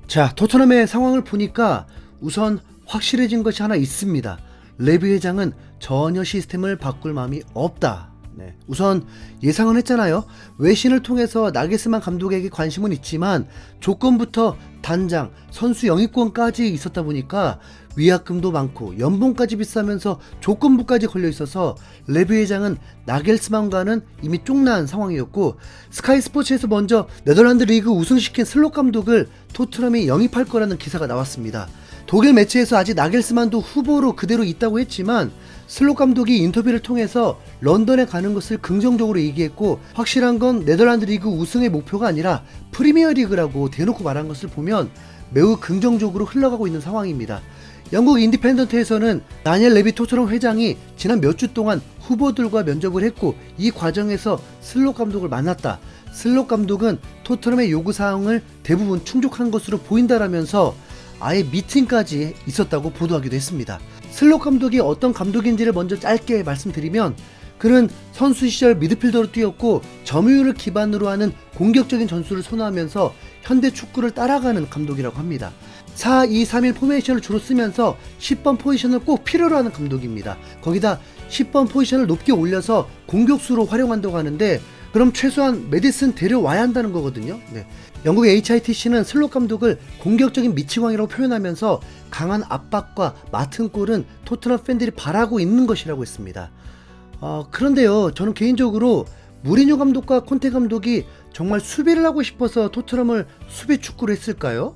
자, 토트넘의 상황을 보니까 우선 확실해진 것이 하나 있습니다. 레비 회장은 전혀 시스템을 바꿀 마음이 없다. 우선 예상은 했잖아요. 외신을 통해서 나겔스만 감독에게 관심은 있지만 조건부터 단장, 선수 영입권까지 있었다 보니까 위약금도 많고 연봉까지 비싸면서 조건부까지 걸려 있어서 레비 회장은 나겔스만과는 이미 쫑난 상황이었고, 스카이 스포츠에서 먼저 네덜란드 리그 우승시킨 슬롯 감독을 토트넘이 영입할 거라는 기사가 나왔습니다. 독일 매체에서 아직 나겔스만도 후보로 그대로 있다고 했지만 슬롯 감독이 인터뷰를 통해서 런던에 가는 것을 긍정적으로 얘기했고, 확실한 건 네덜란드 리그 우승의 목표가 아니라 프리미어 리그라고 대놓고 말한 것을 보면 매우 긍정적으로 흘러가고 있는 상황입니다. 영국 인디펜던트에서는 다니엘 레비 토트넘 회장이 지난 몇 주 동안 후보들과 면접을 했고, 이 과정에서 슬롯 감독을 만났다. 슬롯 감독은 토트넘의 요구사항을 대부분 충족한 것으로 보인다라면서 아예 미팅까지 있었다고 보도하기도 했습니다. 슬롯 감독이 어떤 감독인지를 먼저 짧게 말씀드리면, 그는 선수 시절 미드필더로 뛰었고 점유율을 기반으로 하는 공격적인 전술을 선호하면서 현대 축구를 따라가는 감독이라고 합니다. 4-2-3-1 포메이션을 주로 쓰면서 10번 포지션을 꼭 필요로 하는 감독입니다. 거기다 10번 포지션을 높게 올려서 공격수로 활용한다고 하는데, 그럼 최소한 메디슨 데려와야 한다는 거거든요. 영국 HITC는 슬롯 감독을 공격적인 미치광이라고 표현하면서 강한 압박과 맡은 골은 토트넘 팬들이 바라고 있는 것이라고 했습니다. 그런데요, 저는 개인적으로 무리뉴 감독과 콘테 감독이 정말 수비를 하고 싶어서 토트넘을 수비 축구를 했을까요?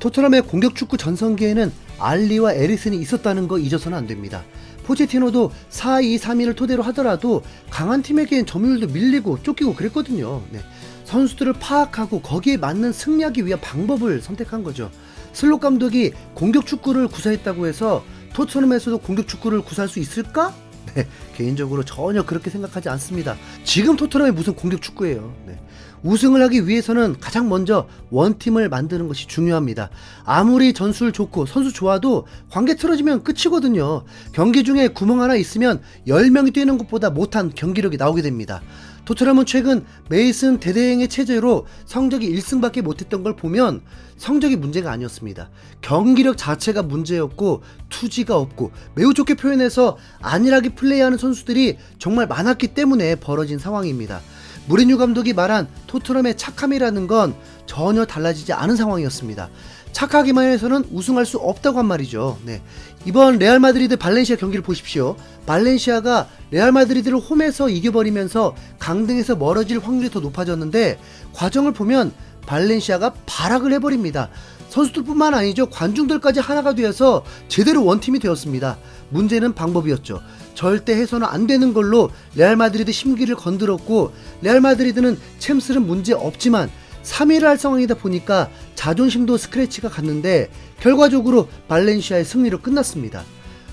토트넘의 공격 축구 전성기에는 알리와 에리슨이 있었다는 거 잊어서는 안 됩니다. 포체티노도 4-2-3-1을 토대로 하더라도 강한 팀에겐 점유율도 밀리고 쫓기고 그랬거든요. 선수들을 파악하고 거기에 맞는 승리하기 위한 방법을 선택한 거죠. 슬롯 감독이 공격 축구를 구사했다고 해서 토트넘에서도 공격 축구를 구사할 수 있을까? 개인적으로 전혀 그렇게 생각하지 않습니다. 지금 토트넘이 무슨 공격 축구예요. 우승을 하기 위해서는 가장 먼저 원팀을 만드는 것이 중요합니다. 아무리 전술 좋고 선수 좋아도 관계 틀어지면 끝이거든요. 경기 중에 구멍 하나 있으면 10명이 뛰는 것보다 못한 경기력이 나오게 됩니다. 토트넘은 최근 메이슨 대대행의 체제로 성적이 1승밖에 못했던 걸 보면 성적이 문제가 아니었습니다. 경기력 자체가 문제였고 투지가 없고 매우 좋게 표현해서 안일하게 플레이하는 선수들이 정말 많았기 때문에 벌어진 상황입니다. 무리뉴 감독이 말한 토트넘의 착함이라는 건 전혀 달라지지 않은 상황이었습니다. 착하기만 해서는 우승할 수 없다고 한 말이죠. 이번 레알 마드리드 발렌시아 경기를 보십시오. 발렌시아가 레알 마드리드를 홈에서 이겨버리면서 강등에서 멀어질 확률이 더 높아졌는데, 과정을 보면 발렌시아가 발악을 해버립니다. 선수들뿐만 아니죠, 관중들까지 하나가 되어서 제대로 원팀이 되었습니다. 문제는 방법이었죠. 절대 해서는 안 되는 걸로 레알 마드리드 심기를 건드렸고, 레알 마드리드는 챔스는 문제 없지만 3위를 할 상황이다 보니까 자존심도 스크래치가 갔는데 결과적으로 발렌시아의 승리로 끝났습니다.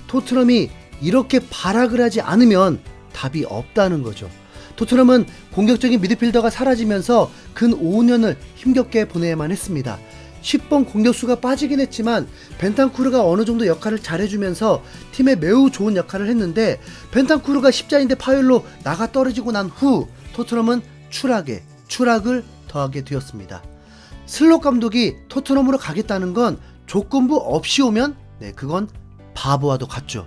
토트넘이 이렇게 발악을 하지 않으면 답이 없다는 거죠. 토트넘은 공격적인 미드필더가 사라지면서 근 5년을 힘겹게 보내야만 했습니다. 10번 공격수가 빠지긴 했지만 벤탄쿠르가 어느 정도 역할을 잘해주면서 팀에 매우 좋은 역할을 했는데, 벤탄쿠르가 십자인대 파열로 나가 떨어지고 난 후 토트넘은 추락을 더하게 되었습니다. 슬롯 감독이 토트넘으로 가겠다는 건 조건부 없이 오면 그건 바보와도 같죠.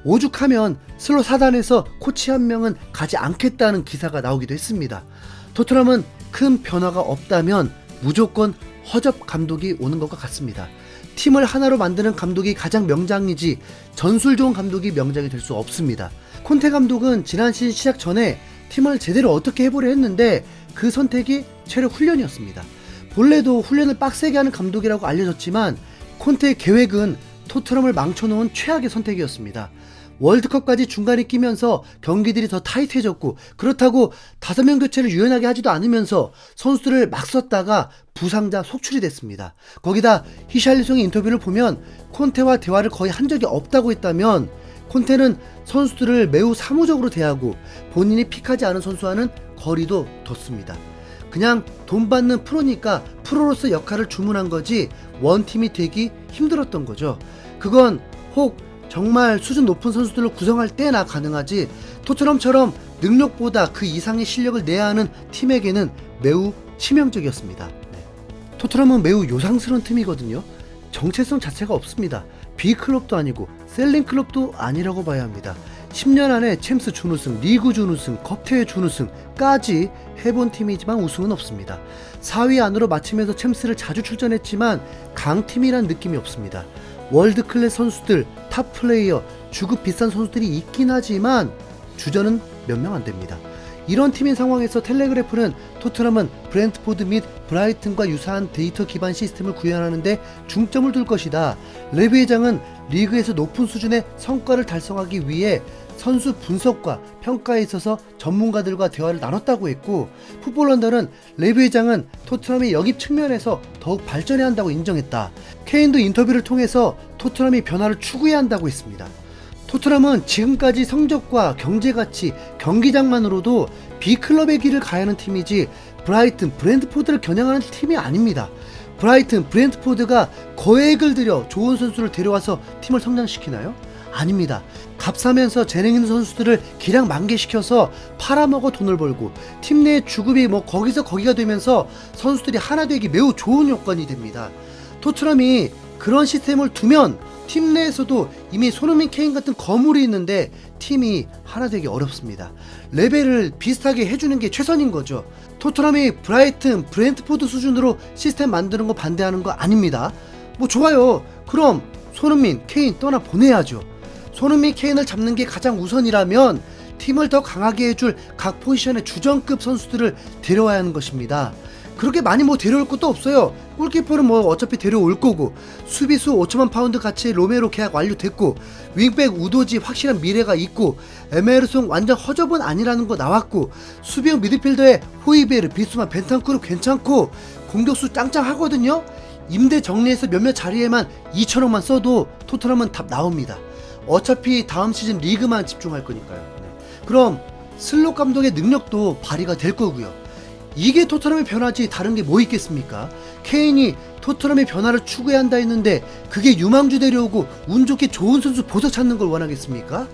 오죽하면 슬롯 사단에서 코치 한 명은 가지 않겠다는 기사가 나오기도 했습니다. 토트넘은 큰 변화가 없다면 무조건 허접 감독이 오는 것과 같습니다. 팀을 하나로 만드는 감독이 가장 명장이지 전술 좋은 감독이 명장이 될 수 없습니다. 콘테 감독은 지난 시즌 시작 전에 팀을 제대로 어떻게 해보려 했는데 그 선택이 체력 훈련이었습니다. 본래도 훈련을 빡세게 하는 감독이라고 알려졌지만 콘테의 계획은 토트넘을 망쳐놓은 최악의 선택이었습니다. 월드컵까지 중간에 끼면서 경기들이 더 타이트해졌고, 그렇다고 5명 교체를 유연하게 하지도 않으면서 선수들을 막 썼다가 부상자 속출이 됐습니다. 거기다 히샬리송의 인터뷰를 보면 콘테와 대화를 거의 한 적이 없다고 했다면, 콘테는 선수들을 매우 사무적으로 대하고 본인이 픽하지 않은 선수와는 거리도 뒀습니다. 그냥 돈 받는 프로니까 프로로서 역할을 주문한 거지 원팀이 되기 힘들었던 거죠. 그건 혹 정말 수준 높은 선수들을 구성할 때나 가능하지, 토트넘처럼 능력보다 그 이상의 실력을 내야 하는 팀에게는 매우 치명적이었습니다. 토트넘은 매우 요상스러운 팀이거든요. 정체성 자체가 없습니다. B클럽도 아니고 셀링클럽도 아니라고 봐야 합니다. 10년 안에 챔스 준우승, 리그 준우승, 컵대회 준우승까지 해본 팀이지만 우승은 없습니다. 4위 안으로 맞추면서 챔스를 자주 출전했지만 강팀이란 느낌이 없습니다. 월드클래스 선수들, 탑 플레이어, 주급 비싼 선수들이 있긴 하지만 주전은 몇 명 안 됩니다. 이런 팀인 상황에서 텔레그래프는 토트넘은 브렌트포드 및 브라이튼과 유사한 데이터 기반 시스템을 구현하는데 중점을 둘 것이다. 레비 회장은 리그에서 높은 수준의 성과를 달성하기 위해 선수 분석과 평가에 있어서 전문가들과 대화를 나눴다고 했고, 풋볼런더는 레비 회장은 토트넘의 영입 측면에서 더욱 발전해야 한다고 인정했다. 케인도 인터뷰를 통해서 토트넘이 변화를 추구해야 한다고 했습니다. 토트넘은 지금까지 성적과 경제가치, 경기장만으로도 B클럽의 길을 가야 하는 팀이지 브라이튼, 브랜트포드를 겨냥하는 팀이 아닙니다. 브라이튼, 브랜트포드가 거액을 들여 좋은 선수를 데려와서 팀을 성장시키나요? 아닙니다. 값싸면서 재능 있는 선수들을 기량 만개시켜서 팔아먹어 돈을 벌고 팀 내 주급이 거기서 거기가 되면서 선수들이 하나 되기 매우 좋은 요건이 됩니다. 토트넘이 그런 시스템을 두면 팀 내에서도 이미 손흥민, 케인 같은 거물이 있는데 팀이 하나 되기 어렵습니다. 레벨을 비슷하게 해주는 게 최선인 거죠. 토트넘이 브라이튼, 브랜트포드 수준으로 시스템 만드는 거 반대하는 거 아닙니다. 좋아요. 그럼 손흥민, 케인 떠나 보내야죠. 손흥민, 케인을 잡는 게 가장 우선이라면 팀을 더 강하게 해줄 각 포지션의 주전급 선수들을 데려와야 하는 것입니다. 그렇게 많이 데려올 것도 없어요. 골키퍼는 어차피 데려올 거고, 수비수 5천만 파운드 가치의 로메로 계약 완료됐고, 윙백 우도지 확실한 미래가 있고, 에메르송 완전 허접은 아니라는 거 나왔고, 수비형 미드필더에 호이베르, 비수마, 벤탄쿠르 괜찮고, 공격수 짱짱하거든요. 임대 정리해서 몇몇 자리에만 2천억만 써도 토트넘은 답 나옵니다. 어차피 다음 시즌 리그만 집중할 거니까요. 그럼 슬롯 감독의 능력도 발휘가 될 거고요. 이게 토트넘의 변화지 다른 게 뭐 있겠습니까? 케인이 토트넘의 변화를 추구해야 한다 했는데 그게 유망주 데려오고 운 좋게 좋은 선수 보석 찾는 걸 원하겠습니까?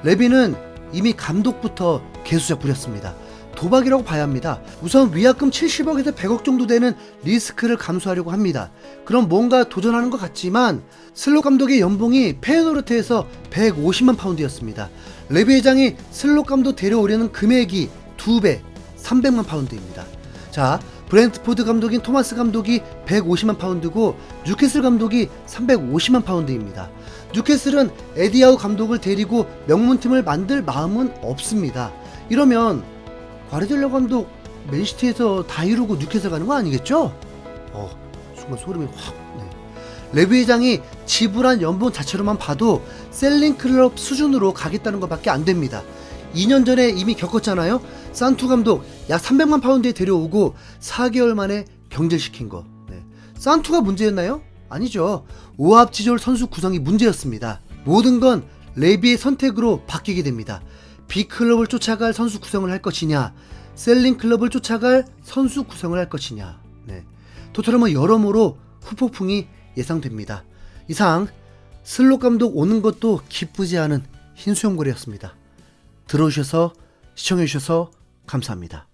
레비는 이미 감독부터 개수작 부렸습니다. 도박이라고 봐야 합니다. 우선 위약금 70억에서 100억 정도 되는 리스크를 감수하려고 합니다. 그럼 뭔가 도전하는 것 같지만 슬롯 감독의 연봉이 페이노르트에서 150만 파운드였습니다. 레비 회장이 슬롯 감독 데려오려는 금액이 2배 300만 파운드입니다. 자, 브랜트포드 감독인 토마스 감독이 150만 파운드고 뉴캐슬 감독이 350만 파운드입니다. 뉴캐슬은 에디아우 감독을 데리고 명문팀을 만들 마음은 없습니다. 이러면 과르디올라 감독 맨시티에서 다 이루고 뉴캐슬 가는 거 아니겠죠? 순간 소름이 확. 레비 회장이 지불한 연봉 자체로만 봐도 셀링클럽 수준으로 가겠다는 것밖에 안 됩니다. 2년 전에 이미 겪었잖아요. 산투 감독 약 300만 파운드에 데려오고 4개월 만에 경질시킨 거. 산투가 문제였나요? 아니죠. 오합지졸 선수 구성이 문제였습니다. 모든 건 레비의 선택으로 바뀌게 됩니다. B클럽을 쫓아갈 선수 구성을 할 것이냐, 셀링클럽을 쫓아갈 선수 구성을 할 것이냐. 토트넘은 여러모로 후폭풍이 예상됩니다. 이상 슬롯 감독 오는 것도 기쁘지 않은 흰수염고리였습니다. 들어오셔서 시청해주셔서 감사합니다.